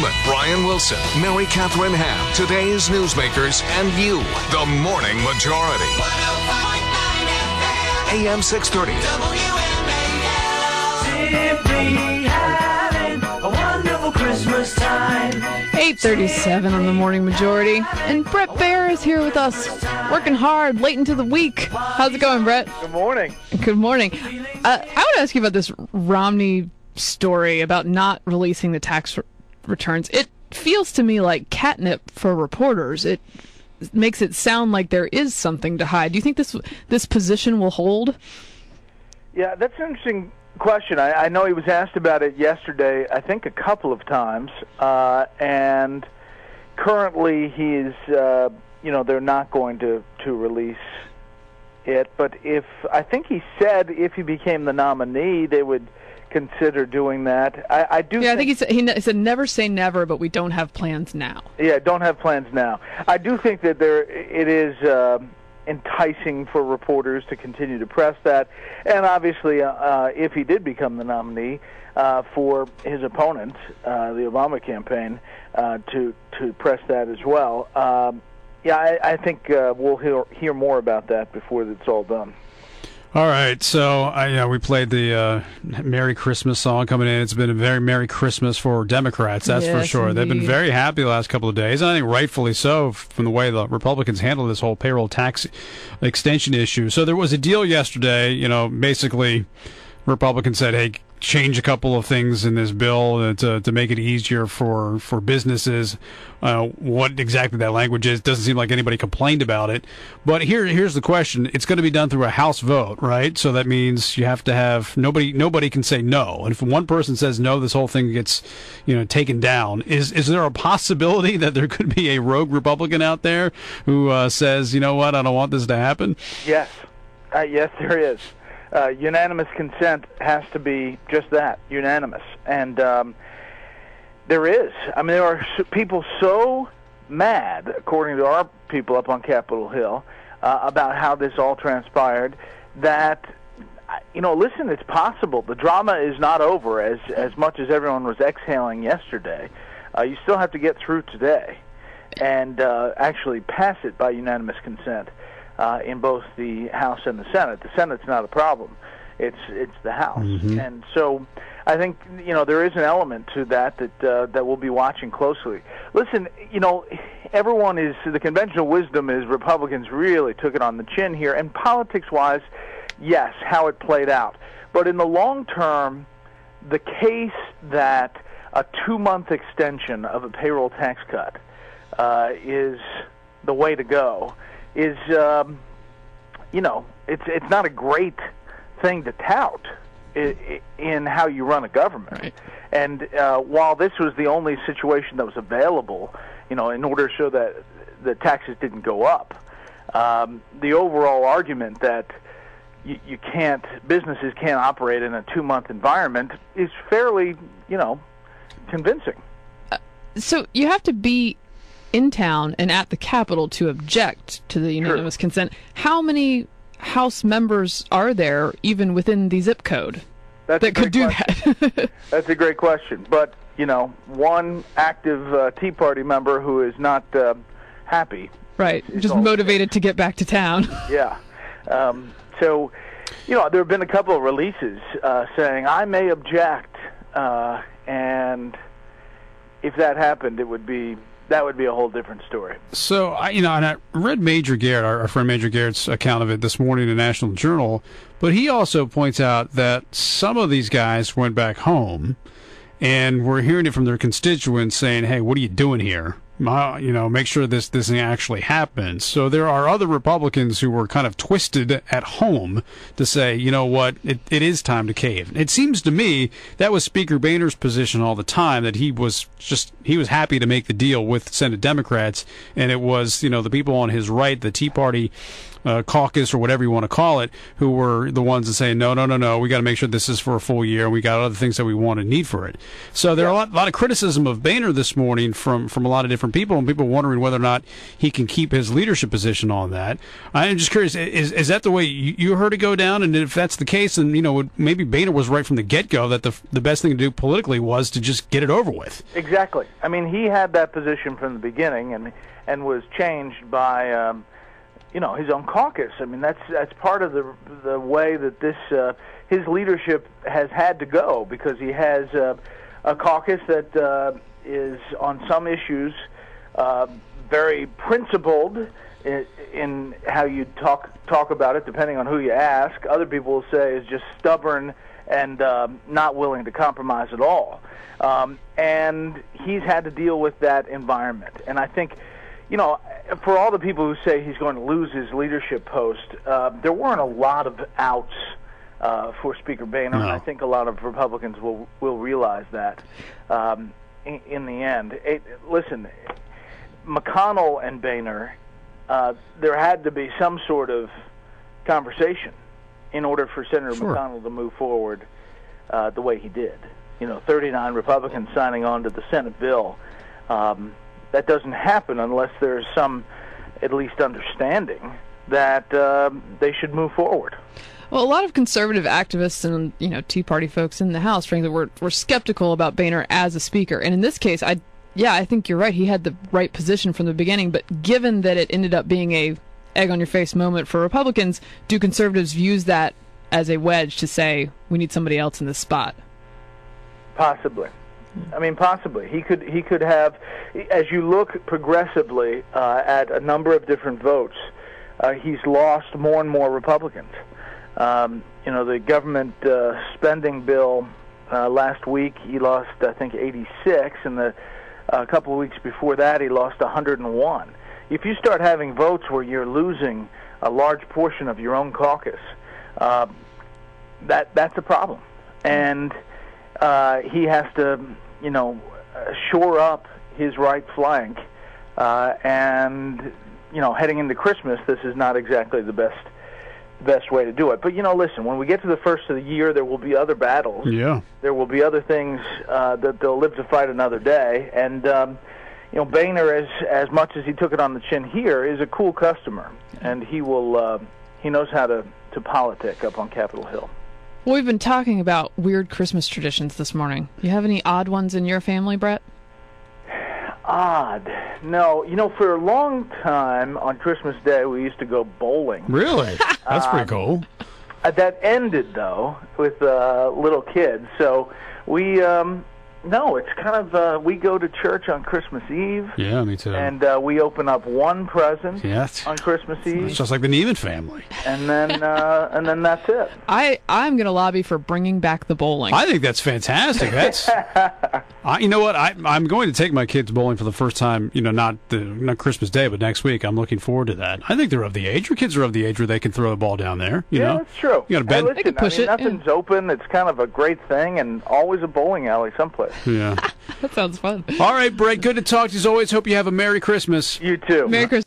Freeman, Brian Wilson, Mary Catherine Ham, today's newsmakers, and you, the Morning Majority. 105.9 FM. AM 630. Simply having a wonderful Christmas time. 8:37 on the Morning Majority. And Brett Baer is here with us, working hard late into the week. How's it going, Brett? Good morning. Good morning. I want to ask you about this Romney story about not releasing the tax returns. It feels to me like catnip for reporters. It makes it sound like there is something to hide. Do you think this position will hold? Yeah, that's an interesting question. I know he was asked about it yesterday, I think a couple of times, and currently he's, they're not going to release it. But I think he said if he became the nominee, they would consider doing that. I think he said never say never, but we don't have plans now. Yeah, don't have plans now. I do think that it is enticing for reporters to continue to press that, and obviously if he did become the nominee for his opponent, the Obama campaign, to press that as well. I think we'll hear more about that before it's all done. All right, so we played the Merry Christmas song coming in. It's been a very Merry Christmas for Democrats, that's for sure. Indeed. They've been very happy the last couple of days. I think rightfully so from the way the Republicans handled this whole payroll tax extension issue. So there was a deal yesterday, basically Republicans said, hey, change a couple of things in this bill to make it easier for businesses. What exactly that language is doesn't seem like anybody complained about it. But here's the question: it's going to be done through a House vote, right? So that means you have to have nobody can say no. And if one person says no, this whole thing gets taken down. Is there a possibility that there could be a rogue Republican out there who says, you know what, I don't want this to happen? Yes, yes, there is. Unanimous consent has to be just that, unanimous. And there is. I mean, there are people so mad, according to our people up on Capitol Hill, about how this all transpired, that, listen, it's possible. The drama is not over as much as everyone was exhaling yesterday. You still have to get through today and actually pass it by unanimous consent. In both the House and the Senate. The Senate's not a problem. It's the House. Mm-hmm. And so I think, there is an element to that we'll be watching closely. Listen, the conventional wisdom is Republicans really took it on the chin here. And politics-wise, yes, how it played out. But in the long term, the case that a 2-month extension of a payroll tax cut is the way to go is, it's not a great thing to tout in how you run a government. Right. And while this was the only situation that was available, in order to show that the taxes didn't go up, the overall argument that businesses can't operate in a 2-month environment is fairly, convincing. So you have to be in town and at the Capitol to object to the unanimous consent. How many House members are there, even within the zip code, that could do that? That's a great question. But, one active Tea Party member who is not happy. Right, just motivated to get back to town. Yeah. So, there have been a couple of releases saying, I may object, and if that happened, that would be a whole different story. So, and I read Major Garrett, our friend Major Garrett's account of it this morning in the National Journal, but he also points out that some of these guys went back home, and we're hearing it from their constituents saying, hey, what are you doing here? Make sure this thing actually happens. So there are other Republicans who were kind of twisted at home to say, you know what, it is time to cave. It seems to me that was Speaker Boehner's position all the time, that he was happy to make the deal with Senate Democrats, and it was, the people on his right, the Tea Party caucus or whatever you want to call it, who were the ones that say, no, we got to make sure this is for a full year. We got other things that we want and need for it. So there are a lot of criticism of Boehner this morning from a lot of different people, and people wondering whether or not he can keep his leadership position on that. I'm just curious, is that the way you heard it go down? And if that's the case, then maybe Boehner was right from the get-go that the best thing to do politically was to just get it over with. Exactly. I mean, he had that position from the beginning, and was changed by his own caucus. I mean, that's part of the way that his leadership has had to go, because he has a caucus that is on some issues very principled in how you talk about it, depending on who you ask. Other people will say is just stubborn and not willing to compromise at all. And he's had to deal with that environment. And I think, for all the people who say he's going to lose his leadership post, there weren't a lot of outs for Speaker Boehner, and I think a lot of Republicans will realize that in the end. Listen, McConnell and Boehner, there had to be some sort of conversation in order for Senator McConnell to move forward the way he did. 39 Republicans signing on to the Senate bill. That doesn't happen unless there's some, at least, understanding that they should move forward. Well, a lot of conservative activists and Tea Party folks in the House, frankly, were skeptical about Boehner as a speaker. And in this case, I think you're right. He had the right position from the beginning. But given that it ended up being a egg-on-your-face moment for Republicans, do conservatives use that as a wedge to say we need somebody else in this spot? Possibly. I mean, possibly. He could have, as you look progressively at a number of different votes, he's lost more and more Republicans. The government spending bill last week, he lost, I think, 86, and a couple of weeks before that, he lost 101. If you start having votes where you're losing a large portion of your own caucus, that's a problem. And he has to, shore up his right flank. And, heading into Christmas, this is not exactly the best way to do it. But, listen, when we get to the first of the year, there will be other battles. Yeah. There will be other things that they'll live to fight another day. And, Boehner, as much as he took it on the chin here, is a cool customer. And he knows how to politic up on Capitol Hill. Well, we've been talking about weird Christmas traditions this morning. You have any odd ones in your family, Brett? Odd? No. For a long time on Christmas Day, we used to go bowling. Really? That's pretty cool. That ended, though, with little kids. So we, it's kind of, we go to church on Christmas Eve. Yeah, me too. And we open up one present on Christmas Eve. It's just like the Neiman family. And then that's it. I'm going to lobby for bringing back the bowling. I think that's fantastic. That's, you know what? I'm going to take my kids bowling for the first time. Not Christmas Day, but next week. I'm looking forward to that. I think they're of the age. Your kids are of the age where they can throw the ball down there. You know? That's true. You got to bend. Listen, they can push it. Nothing's open. It's kind of a great thing, and always a bowling alley someplace. Yeah. That sounds fun. All right, Brett. Good to talk to you as always. Hope you have a Merry Christmas. You too. Merry Christmas.